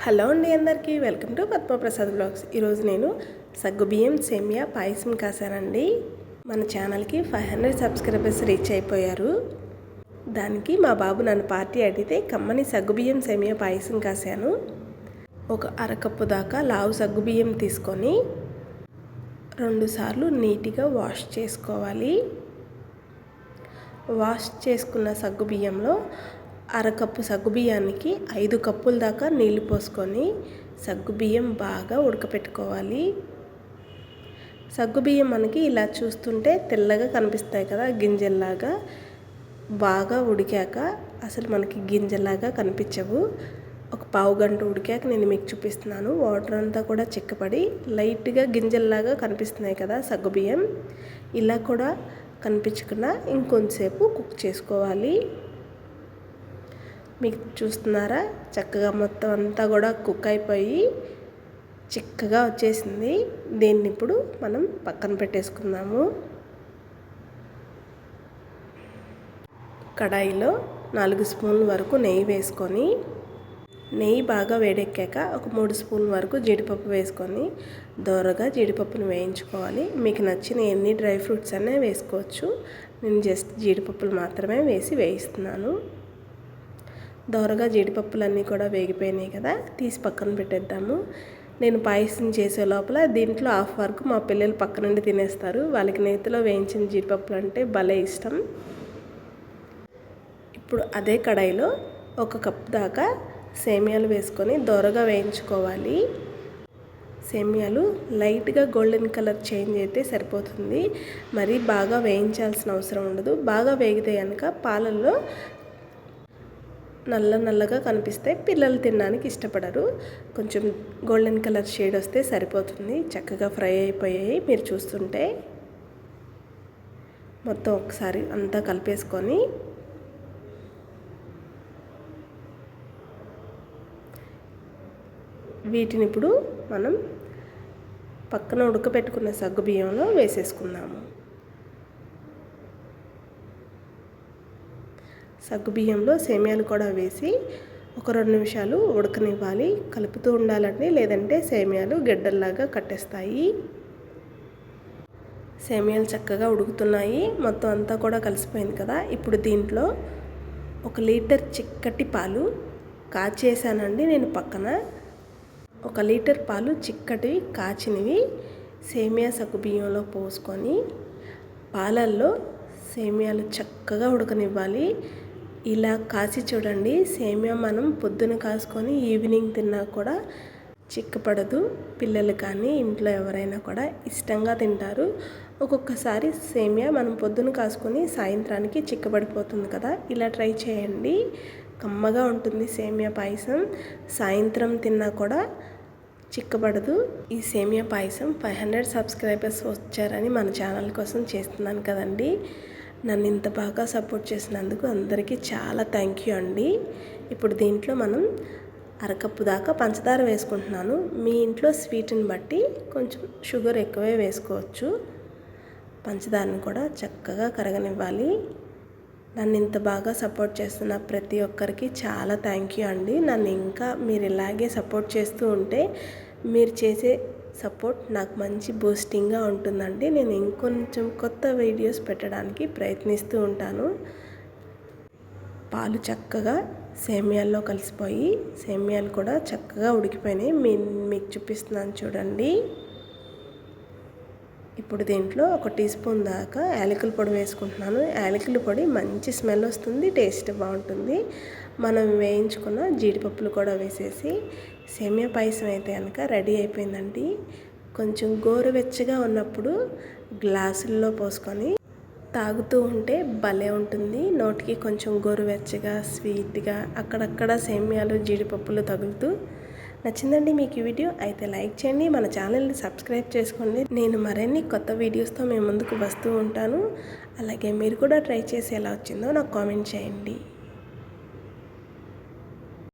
Hello అండి, అందరికీ welcome to Padma Prasad blogs. ఈరోజు నేను సగ్గుబియ్యం సేమియా పాయసం కాసానండి. మన ఛానల్కి 500 సబ్స్క్రైబర్స్ రీచ్ అయిపోయారు. దానికి మా బాబు నన్ను పార్టీ అడిగితే కమ్మని సగ్గుబియ్యం సేమియా పాయసం కాసాను. ఒక అరకప్పు దాకా లావు సగ్గుబియ్యం తీసుకొని 2 సార్లు నీట్గా వాష్ చేసుకోవాలి. వాష్ చేసుకున్న సగ్గుబియ్యంలో అరకప్పు సగ్గుబియ్యానికి 5 కప్పుల దాకా నీళ్లు పోసుకొని సగ్గుబియ్యం బాగా ఉడకపెట్టుకోవాలి. సగ్గుబియ్యం మనకి ఇలా చూస్తుంటే తెల్లగా కనిపిస్తాయి కదా, గింజల్లాగా. బాగా ఉడికాక అసలు మనకి గింజల్లాగా కనిపించవు. ఒక పావు గంట ఉడికాక నేను మీకు చూపిస్తున్నాను. వాటర్ అంతా కూడా చిక్కపడి లైట్గా గింజల్లాగా కనిపిస్తున్నాయి కదా సగ్గుబియ్యం. ఇలా కూడా కనిపించకుండా ఇంకొంచెంసేపు కుక్ చేసుకోవాలి. మీకు చూస్తున్నారా, చక్కగా మొత్తం అంతా కూడా కుక్ అయిపోయి చిక్కగా వచ్చేసింది. దీన్ని ఇప్పుడు మనం పక్కన పెట్టేసుకుందాము. కడాయిలో 4 స్పూన్ల వరకు నెయ్యి వేసుకొని, నెయ్యి బాగా వేడెక్కాక ఒక 3 స్పూన్ల వరకు జీడిపప్పు వేసుకొని దోరగా జీడిపప్పును వేయించుకోవాలి. మీకు నచ్చిన ఎన్ని డ్రై ఫ్రూట్స్ అనే వేసుకోవచ్చు. నేను జస్ట్ జీడిపప్పులు మాత్రమే వేయిస్తున్నాను. దోరగా జీడిపప్పులన్నీ కూడా వేగిపోయినాయి కదా, తీసి పక్కన పెట్టేద్దాము. నేను పాయసం చేసే లోపల దీంట్లో హాఫ్ వరకు మా పిల్లలు పక్క నుండి తినేస్తారు. వాళ్ళకి నేతిలో వేయించిన జీడిపప్పులు అంటే భలే ఇష్టం. ఇప్పుడు అదే కడాయిలో 1 కప్ దాకా సేమియాలు వేసుకొని దోరగా వేయించుకోవాలి. సేమియాలు లైట్గా గోల్డెన్ కలర్ చేంజ్ అయితే సరిపోతుంది. మరి బాగా వేయించాల్సిన అవసరం ఉండదు. బాగా వేగితే కనుక పాలల్లో నల్లగా కనిపిస్తే పిల్లలు తినడానికి ఇష్టపడరు. కొంచెం గోల్డెన్ కలర్ షేడ్ వస్తే సరిపోతుంది. చక్కగా ఫ్రై అయిపోయాయి. మీరు చూస్తుంటే మొత్తం ఒకసారి అంతా కలిపేసుకొని వీటిని ఇప్పుడు మనం పక్కన ఉడకపెట్టుకున్న సగ్గుబియ్యంలో వేసేసుకుందాము. సగ్గుబియ్యంలో సేమియాలు కూడా వేసి ఒక 2 నిమిషాలు ఉడకనివ్వాలి. కలుపుతూ ఉండాలండి, లేదంటే సేమియాలు గడ్డల్లాగా కట్టేస్తాయి. సేమియాలు చక్కగా ఉడుకుతున్నాయి. మొత్తం అంతా కూడా కలిసిపోయింది కదా. ఇప్పుడు దీంట్లో 1 లీటర్ చిక్కటి పాలు కాచేసానండి. నేను పక్కన 1 లీటర్ పాలు చిక్కటివి కాచినవి సేమియా సగ్గుబియ్యంలో పోసుకొని పాలల్లో సేమియాలు చక్కగా ఉడకనివ్వాలి. ఇలా కాచి చూడండి. సేమియా మనం పొద్దున కాసుకొని ఈవినింగ్ తిన్నా కూడా చిక్కపడదు. పిల్లలు కానీ ఇంట్లో ఎవరైనా కూడా ఇష్టంగా తింటారు. ఒక్కొక్కసారి సేమియా మనం పొద్దున కాసుకొని సాయంత్రానికి చిక్కబడిపోతుంది కదా. ఇలా ట్రై చేయండి, కమ్మగా ఉంటుంది సేమియా పాయసం. సాయంత్రం తిన్నా కూడా చిక్కబడదు. ఈ సేమియా పాయసం 500 సబ్స్క్రైబర్స్ వచ్చారని మన ఛానల్ కోసం చేస్తున్నాను కదండి. నన్ను ఇంత బాగా సపోర్ట్ చేసినందుకు అందరికీ చాలా థ్యాంక్ యూ అండి. ఇప్పుడు దీంట్లో మనం అరకప్పు దాకా పంచదార వేసుకుంటున్నాను. మీ ఇంట్లో స్వీట్ని బట్టి కొంచెం షుగర్ ఎక్కువే వేసుకోవచ్చు. పంచదారని కూడా చక్కగా కరగనివ్వాలి. నన్ను ఇంత బాగా సపోర్ట్ చేస్తున్న ప్రతి ఒక్కరికి చాలా థ్యాంక్ యూ అండి. నన్ను ఇంకా మీరు ఇలాగే సపోర్ట్ చేస్తూ ఉంటే మీరు చేసే సపోర్ట్ నాకు మంచి బూస్టింగ్గా ఉంటుందండి. నేను ఇంకొంచెం కొత్త వీడియోస్ పెట్టడానికి ప్రయత్నిస్తూ ఉంటాను. పాలు చక్కగా సేమియాల్లో కలిసిపోయి సేమియాలు కూడా చక్కగా ఉడికిపోయినాయి. మీకు చూపిస్తున్నాను చూడండి. ఇప్పుడు దీంట్లో 1 టీ స్పూన్ దాకా యాలకుల పొడి వేసుకుంటున్నాను. యాలకుల పొడి మంచి స్మెల్ వస్తుంది, టేస్ట్ బాగుంటుంది. మనం వేయించుకున్న జీడిపప్పులు కూడా వేసేసి సేమియా పాయసం అయితే కనుక రెడీ అయిపోయిందండి. కొంచెం గోరువెచ్చగా ఉన్నప్పుడు గ్లాసుల్లో పోసుకొని తాగుతూ ఉంటే భలే ఉంటుంది. నోటికి కొంచెం గోరువెచ్చగా స్వీట్గా అక్కడక్కడ సేమియాలు జీడిపప్పులు తగులుతూ. నచ్చిందండి మీకు ఈ వీడియో? అయితే లైక్ చేయండి, మన ఛానల్ని సబ్స్క్రైబ్ చేసుకోండి. నేను మరిన్ని కొత్త వీడియోస్తో మీ ముందుకు వస్తూ ఉంటాను. అలాగే మీరు కూడా ట్రై చేసి ఎలా వచ్చిందో నాకు కామెంట్ చేయండి.